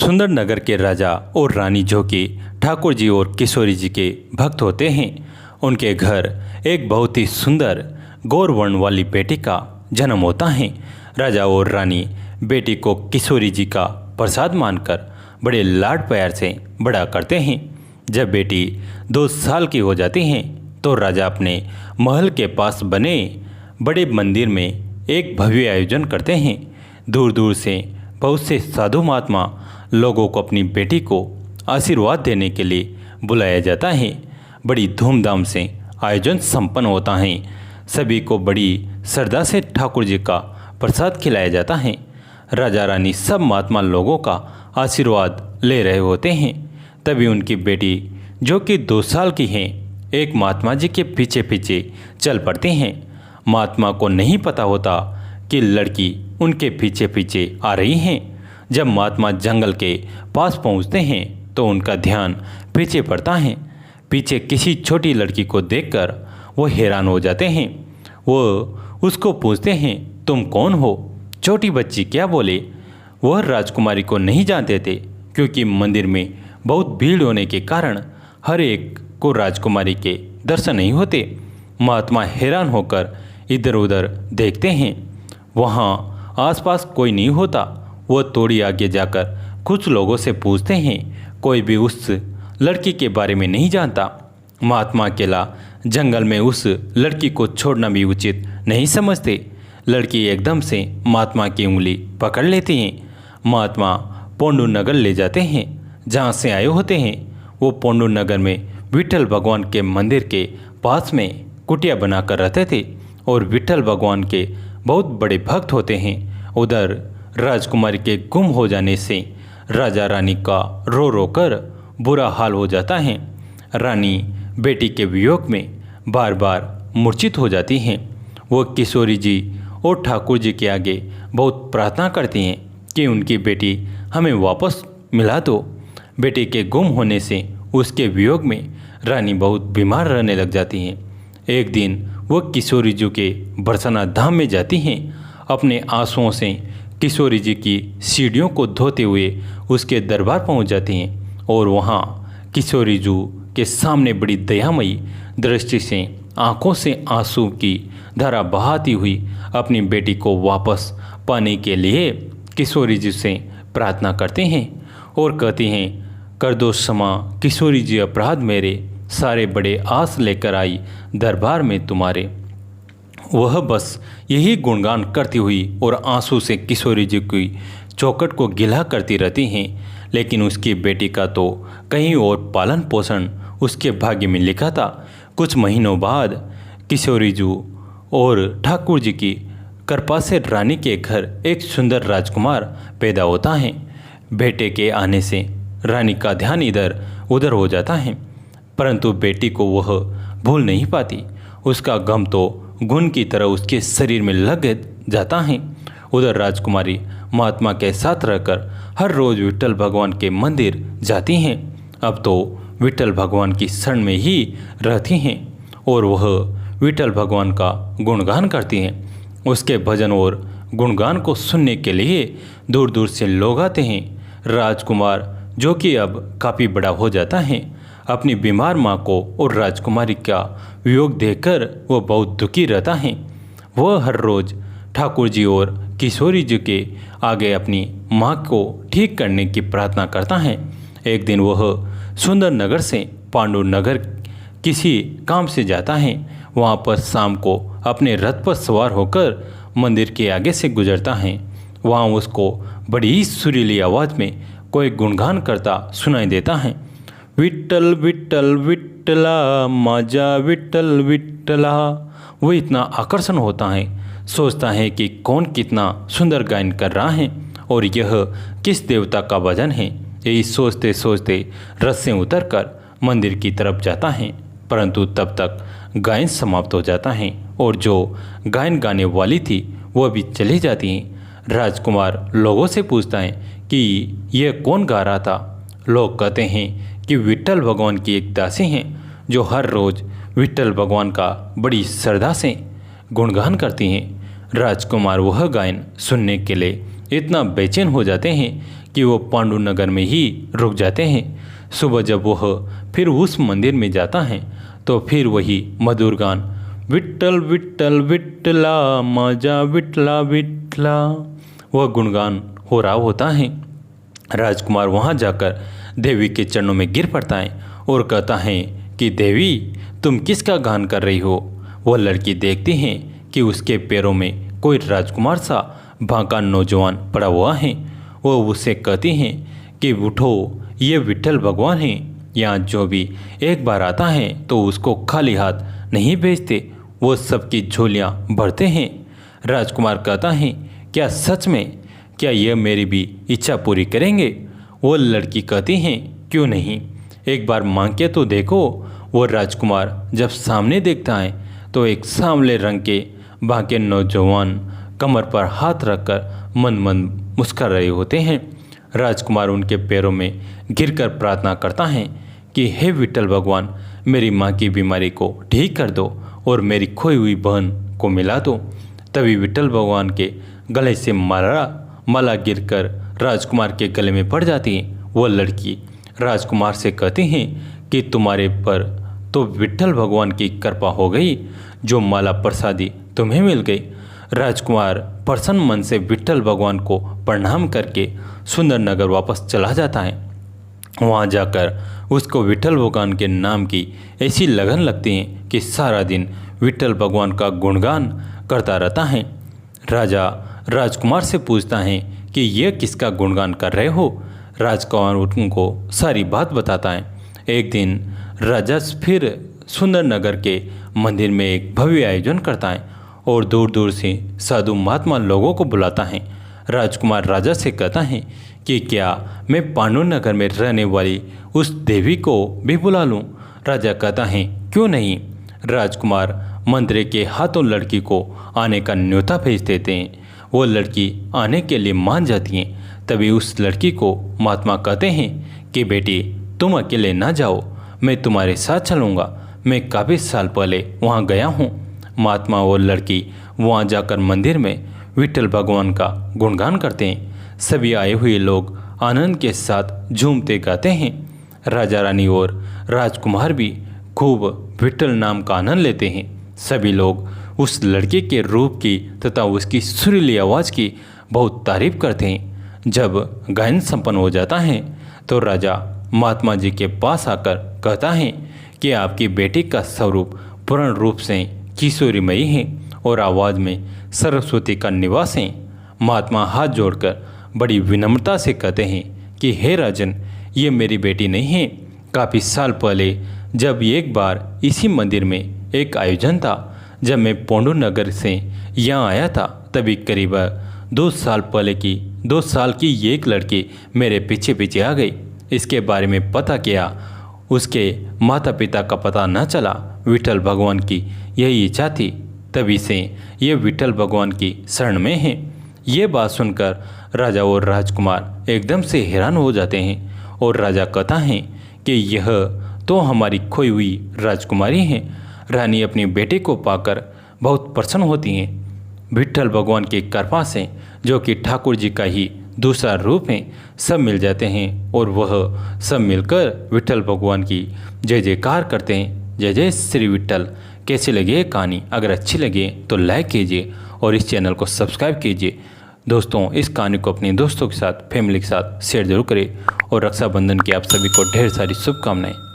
सुंदर नगर के राजा और रानी जो कि ठाकुर जी और किशोरी जी के भक्त होते हैं, उनके घर एक बहुत ही सुंदर गौर वर्ण वाली बेटी का जन्म होता है। राजा और रानी बेटी को किशोरी जी का प्रसाद मानकर बड़े लाड प्यार से बड़ा करते हैं। जब बेटी 2 साल की हो जाती है तो राजा अपने महल के पास बने बड़े मंदिर में एक भव्य आयोजन करते हैं। दूर दूर से बहुत से साधु महात्मा लोगों को अपनी बेटी को आशीर्वाद देने के लिए बुलाया जाता है। बड़ी धूमधाम से आयोजन संपन्न होता है। सभी को बड़ी श्रद्धा से ठाकुर जी का प्रसाद खिलाया जाता है। राजा रानी सब महात्मा लोगों का आशीर्वाद ले रहे होते हैं। तभी उनकी बेटी जो कि 2 साल की है एक महात्मा जी के पीछे पीछे चल पड़ती हैं। महात्मा को नहीं पता होता कि लड़की उनके पीछे पीछे आ रही हैं। जब महात्मा जंगल के पास पहुंचते हैं तो उनका ध्यान पीछे पड़ता है। पीछे किसी छोटी लड़की को देखकर वो हैरान हो जाते हैं। वो उसको पूछते हैं, तुम कौन हो? छोटी बच्ची क्या बोले? वह राजकुमारी को नहीं जानते थे, क्योंकि मंदिर में बहुत भीड़ होने के कारण हर एक को राजकुमारी के दर्शन नहीं होते। महात्मा हैरान होकर इधर उधर देखते हैं। वहाँ आसपास कोई नहीं होता। वो थोड़ी आगे जाकर कुछ लोगों से पूछते हैं। कोई भी उस लड़की के बारे में नहीं जानता। महात्मा अकेला जंगल में उस लड़की को छोड़ना भी उचित नहीं समझते। लड़की एकदम से महात्मा की उंगली पकड़ लेती हैं। महात्मा पोंडू नगर ले जाते हैं जहाँ से आए होते हैं। वो पोंडू नगर में विट्ठल भगवान के मंदिर के पास में कुटिया बनाकर रहते थे और विट्ठल भगवान के बहुत बड़े भक्त होते हैं। उधर राजकुमारी के गुम हो जाने से राजा रानी का रो रो कर बुरा हाल हो जाता है। रानी बेटी के वियोग में बार बार मूर्छित हो जाती हैं। वो किशोरी जी और ठाकुर जी के आगे बहुत प्रार्थना करती हैं कि उनकी बेटी हमें वापस मिला दो। बेटी के गुम होने से उसके वियोग में रानी बहुत बीमार रहने लग जाती हैं। एक दिन वो किशोरी जी के बरसाना धाम में जाती हैं। अपने आंसुओं से किशोरी जी की सीढ़ियों को धोते हुए उसके दरबार पहुंच जाती हैं और वहां किशोरी जी के सामने बड़ी दयामयी दृष्टि से आंखों से आंसू की धारा बहाती हुई अपनी बेटी को वापस पाने के लिए किशोरी जी से प्रार्थना करते हैं और कहती हैं, कर दो क्षमा किशोरी जी, अपराध मेरे सारे बड़े आस लेकर आई दरबार में तुम्हारे। वह बस यही गुणगान करती हुई और आंसू से किशोरी जी की चौखट को गिला करती रहती हैं। लेकिन उसकी बेटी का तो कहीं और पालन पोषण उसके भाग्य में लिखा था। कुछ महीनों बाद किशोरी जी और ठाकुर जी की कृपा से रानी के घर एक सुंदर राजकुमार पैदा होता है। बेटे के आने से रानी का ध्यान इधर उधर हो जाता है, परंतु बेटी को वह भूल नहीं पाती। उसका गम तो गुण की तरह उसके शरीर में लग जाता है। उधर राजकुमारी महात्मा के साथ रहकर हर रोज विट्ठल भगवान के मंदिर जाती हैं। अब तो विट्ठल भगवान की शरण में ही रहती हैं और वह विट्ठल भगवान का गुणगान करती हैं। उसके भजन और गुणगान को सुनने के लिए दूर दूर से लोग आते हैं। राजकुमार जो कि अब काफ़ी बड़ा हो जाता है, अपनी बीमार माँ को और राजकुमारी का वियोग देखकर वह बहुत दुखी रहता है। वह हर रोज़ ठाकुर जी और किशोरी जी के आगे अपनी माँ को ठीक करने की प्रार्थना करता है। एक दिन वह सुंदर नगर से पांडु नगर किसी काम से जाता है। वहाँ पर शाम को अपने रथ पर सवार होकर मंदिर के आगे से गुजरता है। वहाँ उसको बड़ी ही सुरीली आवाज़ में कोई गुणगान करता सुनाई देता है। विट्ठल विट्ठल विट्ठला माजा विट्ठल विट्ठला। वो इतना आकर्षण होता है, सोचता है कि कौन कितना सुंदर गायन कर रहा है और यह किस देवता का भजन है। यही सोचते सोचते रथ से उतरकर मंदिर की तरफ जाता है, परंतु तब तक गायन समाप्त हो जाता है और जो गायन गाने वाली थी वह भी चली जाती है। राजकुमार लोगों से पूछता है कि यह कौन गा रहा था। लोग कहते हैं कि विट्ठल भगवान की एक दासी हैं जो हर रोज़ विट्ठल भगवान का बड़ी श्रद्धा से गुणगान करती हैं। राजकुमार वह गायन सुनने के लिए इतना बेचैन हो जाते हैं कि वो पांडु नगर में ही रुक जाते हैं। सुबह जब वह फिर उस मंदिर में जाता है तो फिर वही मधुर गान, विट्ठल विट्ठल विट्ठला माझा विट्ठला विट्ठला, वह गुणगान हो रहा होता है। राजकुमार वहाँ जाकर देवी के चरणों में गिर पड़ता है और कहता है कि देवी, तुम किसका गान कर रही हो। वह लड़की देखती है कि उसके पैरों में कोई राजकुमार सा बांका नौजवान पड़ा हुआ है। वह उससे कहती हैं कि उठो, ये विट्ठल भगवान हैं। यहाँ जो भी एक बार आता है तो उसको खाली हाथ नहीं भेजते, वो सबकी झोलियाँ भरते हैं। राजकुमार कहता है, क्या सच में? क्या यह मेरी भी इच्छा पूरी करेंगे? वो लड़की कहती हैं, क्यों नहीं, एक बार मांग के तो देखो। वो राजकुमार जब सामने देखता है तो एक सांवले रंग के बांके नौजवान कमर पर हाथ रखकर मन मन मुस्कुरा रहे होते हैं। राजकुमार उनके पैरों में गिरकर प्रार्थना करता है कि हे विट्ठल भगवान, मेरी माँ की बीमारी को ठीक कर दो और मेरी खोई हुई बहन को मिला दो। तभी विट्ठल भगवान के गले से माला गिरकर राजकुमार के गले में पड़ जाती है। वह लड़की राजकुमार से कहती हैं कि तुम्हारे पर तो विट्ठल भगवान की कृपा हो गई, जो माला प्रसादी तुम्हें मिल गई। राजकुमार प्रसन्न मन से विट्ठल भगवान को प्रणाम करके सुंदर नगर वापस चला जाता है। वहाँ जाकर उसको विट्ठल भगवान के नाम की ऐसी लगन लगती है कि सारा दिन विट्ठल भगवान का गुणगान करता रहता है। राजा राजकुमार से पूछता है कि यह किसका गुणगान कर रहे हो। राजकुमार उनको सारी बात बताता है। एक दिन राजा फिर सुंदर नगर के मंदिर में एक भव्य आयोजन करता है और दूर दूर से साधु महात्मा लोगों को बुलाता है। राजकुमार राजा से कहता है कि क्या मैं पांडु नगर में रहने वाली उस देवी को भी बुला लूं? राजा कहता है, क्यों नहीं। राजकुमार मंत्री के हाथों लड़की को आने का न्योता भेज देते हैं। वो लड़की आने के लिए मान जाती है। तभी उस लड़की को महात्मा कहते हैं कि बेटी, तुम अकेले ना जाओ, मैं तुम्हारे साथ चलूँगा। मैं काफ़ी साल पहले वहाँ गया हूँ। महात्मा और लड़की वहाँ जाकर मंदिर में विट्ठल भगवान का गुणगान करते हैं। सभी आए हुए लोग आनंद के साथ झूमते गाते हैं। राजा रानी और राजकुमार भी खूब विट्ठल नाम का आनंद लेते हैं। सभी लोग उस लड़के के रूप की तथा उसकी सुरीली आवाज़ की बहुत तारीफ करते हैं। जब गायन संपन्न हो जाता है तो राजा महात्मा जी के पास आकर कहता है कि आपकी बेटी का स्वरूप पूर्ण रूप से किशोरीमयी है और आवाज़ में सरस्वती का निवास है। महात्मा हाथ जोड़कर बड़ी विनम्रता से कहते हैं कि हे राजन, ये मेरी बेटी नहीं है। काफ़ी साल पहले जब एक बार इसी मंदिर में एक आयोजन था, जब मैं पांडु नगर से यहाँ आया था, तभी करीब 2 साल की एक लड़की मेरे पीछे पीछे आ गई। इसके बारे में पता किया, उसके माता पिता का पता न चला। विट्ठल भगवान की यही इच्छा थी, तभी से ये विट्ठल भगवान की शरण में है। ये बात सुनकर राजा और राजकुमार एकदम से हैरान हो जाते हैं और राजा कहता है कि यह तो हमारी खोई हुई राजकुमारी हैं। रानी अपनी बेटे को पाकर बहुत प्रसन्न होती हैं। विट्ठल भगवान की कृपा से, जो कि ठाकुर जी का ही दूसरा रूप है, सब मिल जाते हैं और वह सब मिलकर विट्ठल भगवान की जय जयकार करते हैं। जय जय श्री विट्ठल। कैसी लगी ये कहानी? अगर अच्छी लगे तो लाइक कीजिए और इस चैनल को सब्सक्राइब कीजिए। दोस्तों, इस कहानी को अपने दोस्तों के साथ, फैमिली के साथ शेयर जरूर करें और रक्षाबंधन की आप सभी को ढेर सारी शुभकामनाएं।